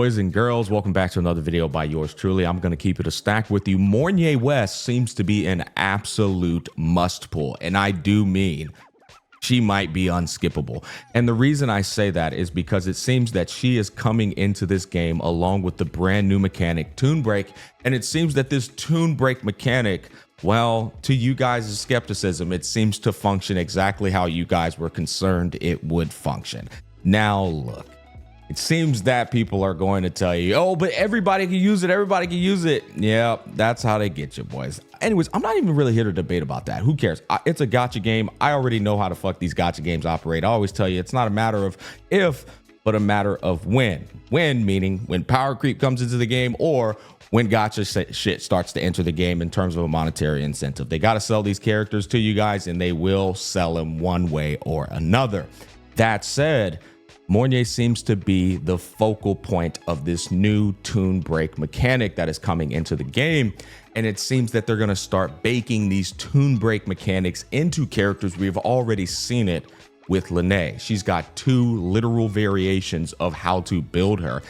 Boys and girls, welcome back to another video by yours truly. I'm going to keep it a stack with you. Mornye West seems to be an absolute must pull, and I do mean she might be unskippable. And the reason I say that is because it seems that she is coming into this game along with the brand new mechanic Toon Break, and it seems that this Toon Break mechanic, well, to you guys' skepticism, it seems to function exactly how you guys were concerned it would function. Now look, it seems that people are going to tell you, oh, but everybody can use it. Everybody can use it. Yeah, that's how they get you, boys. Anyways, I'm not even really here to debate about that. Who cares? It's a gacha game. I already know how the fuck these gacha games operate. I always tell you it's not a matter of if, but a matter of when. When meaning when power creep comes into the game or when gacha shit starts to enter the game in terms of a monetary incentive. They got to sell these characters to you guys, and they will sell them one way or another. That said, Mornye seems to be the focal point of this new Toon Break mechanic that is coming into the game. And it seems that they're going to start baking these Toon Break mechanics into characters. We've already seen it with Lene. She's got two literal variations of how to build her,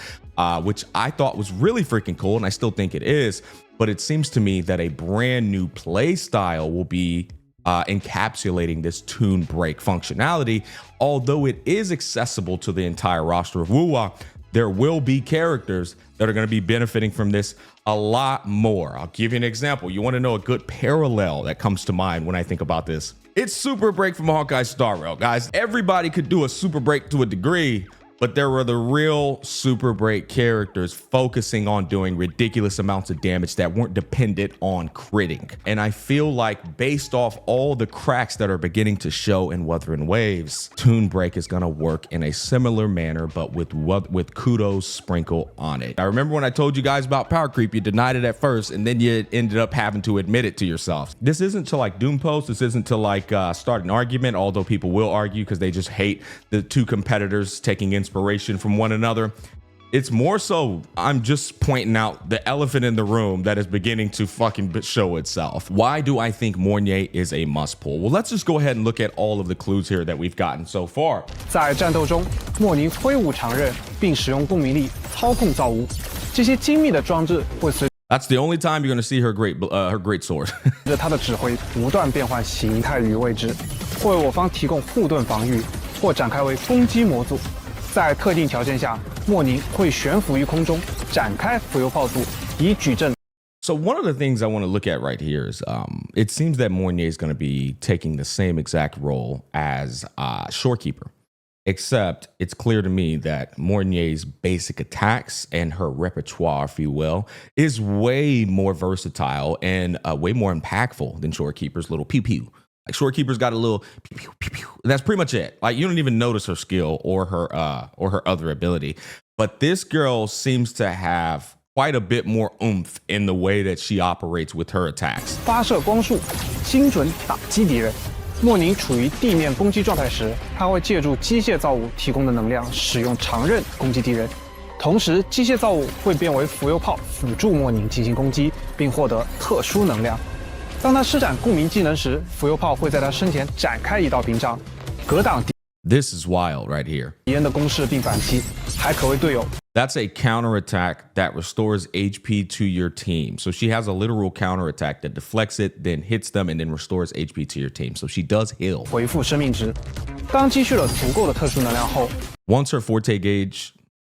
which I thought was really freaking cool. And I still think it is. But it seems to me that a brand new play style will be encapsulating this Toon Break functionality. Although it is accessible to the entire roster of WoWA, there will be characters that are going to be benefiting from this a lot more. I'll give you an example. You want to know a good parallel that comes to mind when I think about this? It's Super Break from Honkai Star Rail, guys. Everybody could do a Super Break to a degree, but there were the real Super Break characters focusing on doing ridiculous amounts of damage that weren't dependent on critting. And I feel like based off all the cracks that are beginning to show in Wuthering Waves, Toon Break is gonna work in a similar manner, but with kudos sprinkle on it. I remember when I told you guys about power creep, you denied it at first, and then you ended up having to admit it to yourself. This isn't to like doom post, this isn't to like start an argument, although people will argue because they just hate the two competitors taking inspiration from one another. It's more so I'm just pointing out the elephant in the room that is beginning to fucking show itself. Why do I think Mornye is a must pull? Well, let's just go ahead and look at all of the clues here that we've gotten so far. 在战斗中，莫宁挥舞长刃，并使用共鸣力操控造物。这些精密的装置会随 That's the only time you're going to see her great sword. 着他的指挥不断变换形态与位置，为我方提供护盾防御，或展开为攻击模组。 在特定条件下，莫宁会悬浮于空中，展开浮游炮组，以矩阵。 So one of the things I want to look at right here is it seems that Mornye is going to be taking the same exact role as Shorekeeper, except it's clear to me that Mornye's basic attacks and her repertoire, if you will, is way more versatile and way more impactful than Shorekeeper's little pew pew. Like Shorekeeper's got a little pew, pew, pew, pew. That's pretty much it. Like you don't even notice her skill or her other ability. But this girl seems to have quite a bit more oomph in the way that she operates with her attacks. 发射光束，精准打击敌人。莫宁处于地面攻击状态时，他会借助机械造物提供的能量，使用长刃攻击敌人。同时，机械造物会变为浮游炮，辅助莫宁进行攻击，并获得特殊能量。 当他施展共鸣技能时，浮游炮会在他身前展开一道屏障，格挡 This is wild right here. 敌人的攻势并反击，还可为队友。 That's a counterattack that restores HP to your team. So she has a literal counterattack that deflects it, then hits them, and then restores HP to your team. So she does heal. 回复生命值。当积蓄了足够的特殊能量后 Once her forte gauge,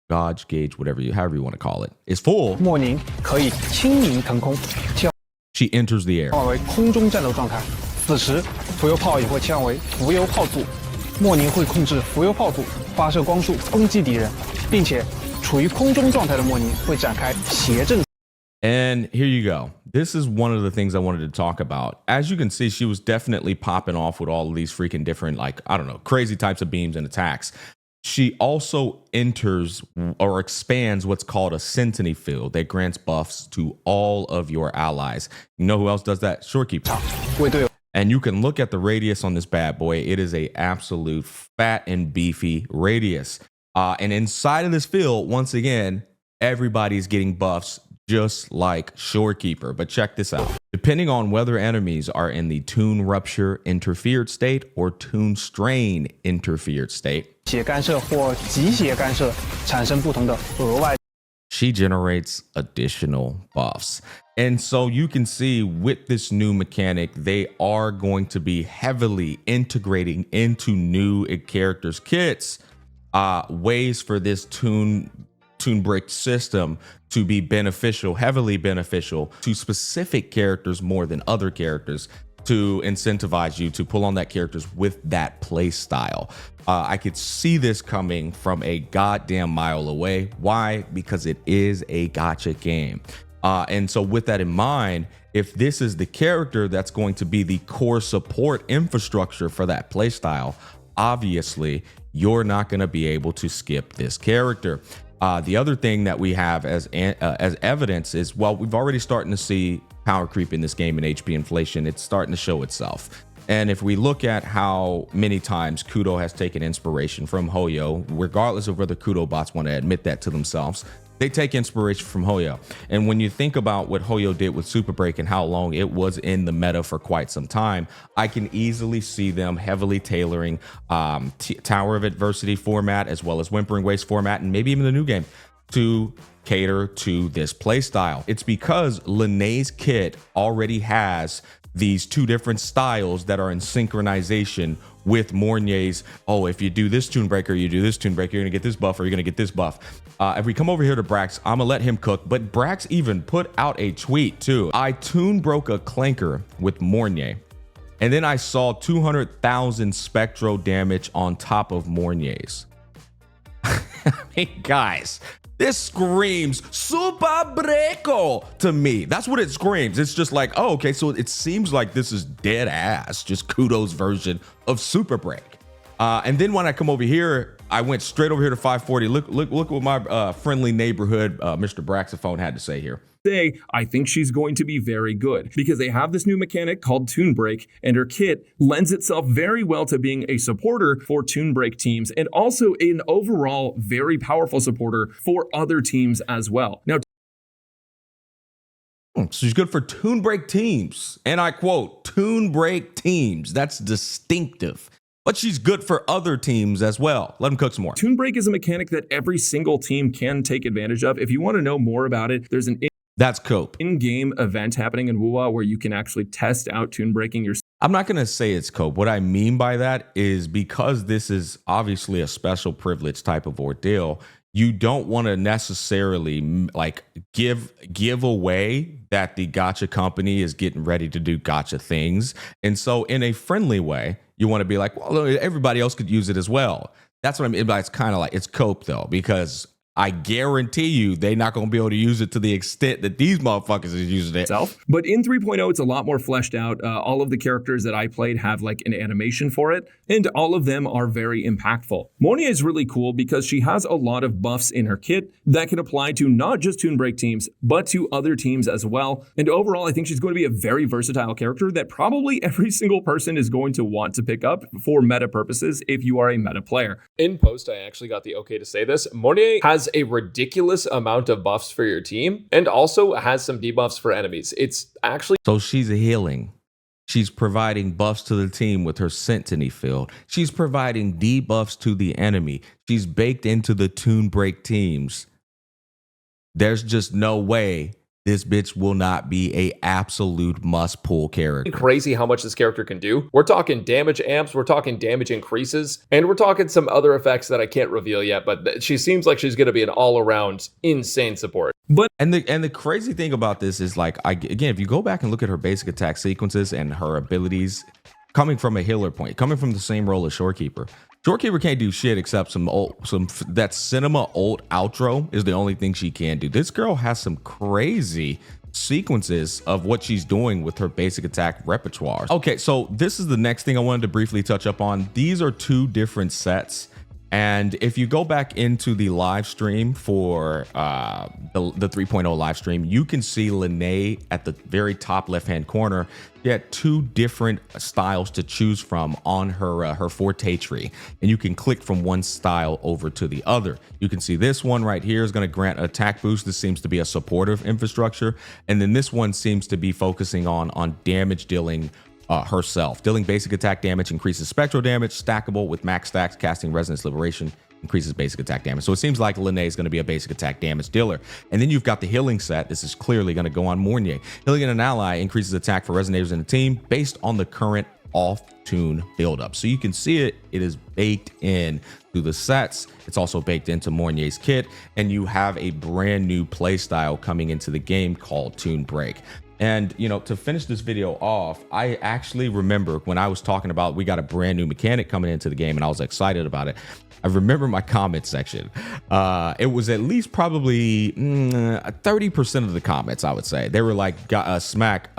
Dodge gauge, however you want to call it, is full, 莫宁可以轻盈腾空，切 she enters the air. 换为空中战斗状态。此时，浮游炮也会切换为浮游炮组。莫宁会控制浮游炮组发射光束攻击敌人，并且处于空中状态的莫宁会展开斜阵。 And here you go. This is one of the things I wanted to talk about. As you can see, she was definitely popping off with all of these freaking different, like, I don't know, crazy types of beams and attacks. She also enters or expands what's called a Sentiny field that grants buffs to all of your allies. You know who else does that? Shorekeeper. And you can look at the radius on this bad boy. It is a absolute fat and beefy radius. And inside of this field, once again, everybody's getting buffs just like Shorekeeper. But check this out. Depending on whether enemies are in the Toon Rupture interfered state or Toon Strain interfered state, 血干涉或极血干涉产生不同的额外 she generates additional buffs. And so you can see with this new mechanic, they are going to be heavily integrating into new characters' kits ways for this tune break system to be beneficial, heavily beneficial to specific characters more than other characters, to incentivize you to pull on that characters with that play style. I could see this coming from a goddamn mile away. Why? Because it is a gacha game. And so with that in mind, if this is the character that's going to be the core support infrastructure for that play style, obviously you're not going to be able to skip this character. The other thing that we have as evidence is, well, we've already starting to see power creep in this game and HP inflation. It's starting to show itself. And if we look at how many times Kudo has taken inspiration from Hoyo, regardless of whether Kudo bots want to admit that to themselves, they take inspiration from Hoyo. And when you think about what Hoyo did with Super Break and how long it was in the meta for quite some time, I can easily see them heavily tailoring Tower of Adversity format as well as Whimpering Waste format, and maybe even the new game, to cater to this playstyle. It's because Linnea's kit already has these two different styles that are in synchronization with Mornye's. Oh, if you do this tune breaker, you do this tune breaker, you're gonna get this buff, or you're gonna get this buff. If we come over here to Brax, I'm gonna let him cook, but Brax even put out a tweet too. I tune broke a clanker with Mornye, and then I saw 200,000 spectro damage on top of Mornye's. I mean, guys, this screams Super Breako to me. That's what it screams. It's just like, oh, okay, so it seems like this is dead ass, just Kudo's version of Super Break. And then when I come over here, I went straight over here to 540. Look what my friendly neighborhood Mr. Braxophone had to say here. I think she's going to be very good because they have this new mechanic called Tune Break, and her kit lends itself very well to being a supporter for Tune Break teams and also an overall very powerful supporter for other teams as well. Now, so she's good for Tune Break teams, and I quote, Tune Break teams. That's distinctive. But she's good for other teams as well. Let them cook some more. Tune Break is a mechanic that every single team can take advantage of. If you want to know more about it, there's an That's cope. in-game event happening in WoW where you can actually test out tune breaking yourself. I'm not going to say it's cope. What I mean by that is because this is obviously a special privilege type of ordeal, you don't want to necessarily like give away that the gacha company is getting ready to do gacha things. And so in a friendly way, you want to be like, well, everybody else could use it as well. That's what I mean. But it's kind of like, it's cope though, because I guarantee you they're not going to be able to use it to the extent that these motherfuckers is using it. But in 3.0, it's a lot more fleshed out. All of the characters that I played have like an animation for it, and all of them are very impactful. Mornye is really cool because she has a lot of buffs in her kit that can apply to not just Tune Break teams, but to other teams as well. And overall, I think she's going to be a very versatile character that probably every single person is going to want to pick up for meta purposes if you are a meta player. In post, I actually got the okay to say this. Mornye has a ridiculous amount of buffs for your team and also has some debuffs for enemies. It's actually... So she's healing. She's providing buffs to the team with her Centiny field. She's providing debuffs to the enemy. She's baked into the Tune Break teams. There's just no way this bitch will not be a absolute must pull character. Crazy how much this character can do. We're talking damage amps, we're talking damage increases, and we're talking some other effects that I can't reveal yet, but she seems like she's going to be an all-around insane support. But and the crazy thing about this is, like, again, if you go back and look at her basic attack sequences and her abilities coming from a healer point, coming from the same role as Shorekeeper. Shorekeeper can't do shit except that cinema ult outro is the only thing she can do. This girl has some crazy sequences of what she's doing with her basic attack repertoire. Okay, so this is the next thing I wanted to briefly touch up on. These are two different sets. And if you go back into the live stream for the 3.0 live stream, you can see Linneae at the very top left-hand corner. She had two different styles to choose from on her forte tree, and you can click from one style over to the other. You can see this one right here is going to grant an attack boost. This seems to be a supportive infrastructure, and then this one seems to be focusing on damage dealing herself. Dealing basic attack damage increases spectral damage, stackable with max stacks, casting Resonance Liberation, increases basic attack damage. So it seems like Linne is going to be a basic attack damage dealer. And then you've got the healing set. This is clearly going to go on Mornye. Healing an ally increases attack for resonators in the team based on the current off-tune buildup. So you can see it is baked in to the sets. It's also baked into Mornye's kit, and you have a brand new playstyle coming into the game called Tune Break. And, you know, to finish this video off, I actually remember when I was talking about we got a brand new mechanic coming into the game and I was excited about it. I remember my comment section. It was at least probably 30% of the comments, I would say. They were like, Smack,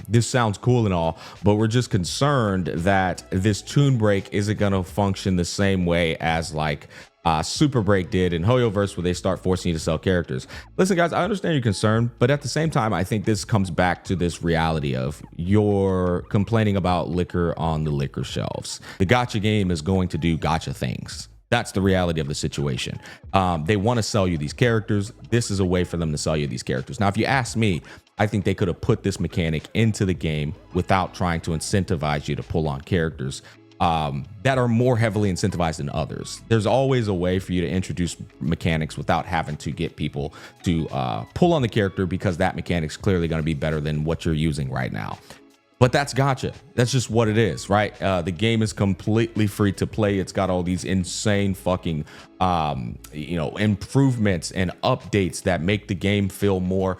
this sounds cool and all, but we're just concerned that this tune break isn't going to function the same way as like Super Break did in Hoyoverse, where they start forcing you to sell characters. Listen, guys, I understand your concern, but at the same time, I think this comes back to this reality of you're complaining about liquor on the liquor shelves. The gacha game is going to do gacha things. That's the reality of the situation. They want to sell you these characters. This is a way for them to sell you these characters. Now, if you ask me, I think they could have put this mechanic into the game without trying to incentivize you to pull on characters that are more heavily incentivized than others. There's always a way for you to introduce mechanics without having to get people to pull on the character because that mechanic's clearly going to be better than what you're using right now. But that's gacha. That's just what it is, right? The game is completely free to play. It's got all these insane fucking, improvements and updates that make the game feel more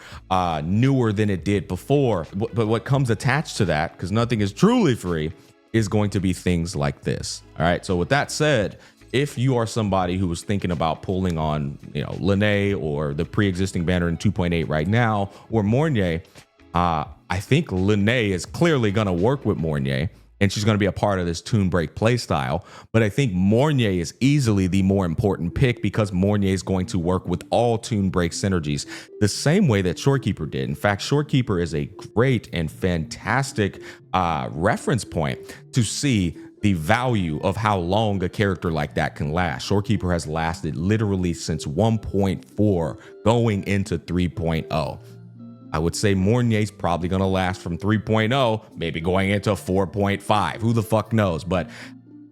newer than it did before. But what comes attached to that, because nothing is truly free, is going to be things like this. All right. So with that said, if you are somebody who is thinking about pulling on, Linne or the pre-existing banner in 2.8 right now, or Mornye, I think Linne is clearly going to work with Mornye, and she's going to be a part of this tune break play style. But I think Mornye is easily the more important pick because Mornye is going to work with all tune break synergies the same way that Shorekeeper did. In fact, Shorekeeper is a great and fantastic reference point to see the value of how long a character like that can last. Shorekeeper has lasted literally since 1.4 going into 3.0. I would say Mornye's probably going to last from 3.0, maybe going into 4.5. Who the fuck knows? But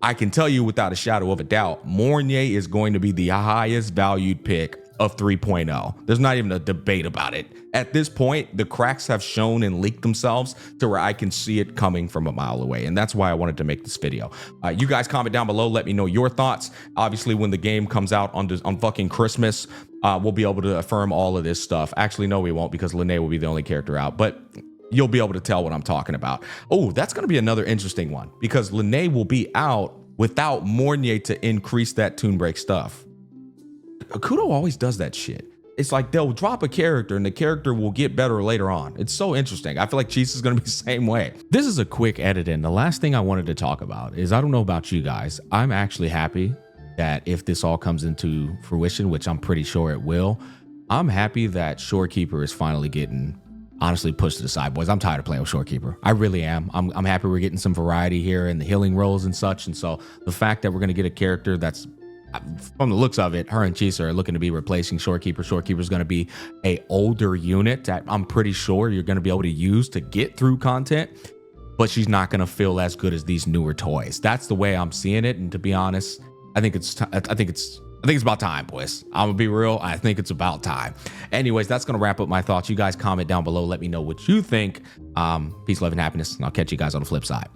I can tell you without a shadow of a doubt, Mornye is going to be the highest valued pick of 3.0. There's not even a debate about it. At this point, the cracks have shown and leaked themselves to where I can see it coming from a mile away. And that's why I wanted to make this video. You guys comment down below. Let me know your thoughts. Obviously, when the game comes out on fucking Christmas, we'll be able to affirm all of this stuff. Actually, no, we won't, because Linne will be the only character out. But you'll be able to tell what I'm talking about. Oh, that's going to be another interesting one, because Linne will be out without Mornye to increase that tune break stuff. Kudo always does that shit. It's like they'll drop a character and the character will get better later on. It's so interesting. I feel like Cheese is going to be the same way. This is a quick edit in. The last thing I wanted to talk about is, I don't know about you guys, I'm actually happy that if this all comes into fruition, which I'm pretty sure it will, I'm happy that Shorekeeper is finally getting honestly pushed to the side, boys. I'm tired of playing with Shorekeeper. I really am. I'm happy we're getting some variety here in the healing roles and such. And so the fact that we're going to get a character that's, from the looks of it, her and Chisa are looking to be replacing Shorekeeper. Shorekeeper is going to be a older unit that I'm pretty sure you're going to be able to use to get through content, but she's not going to feel as good as these newer toys. That's the way I'm seeing it. And to be honest, I think it's about time, boys. I'm gonna be real. I think it's about time. Anyways, that's gonna wrap up my thoughts. You guys comment down below. Let me know what you think. Peace, love, and happiness. And I'll catch you guys on the flip side.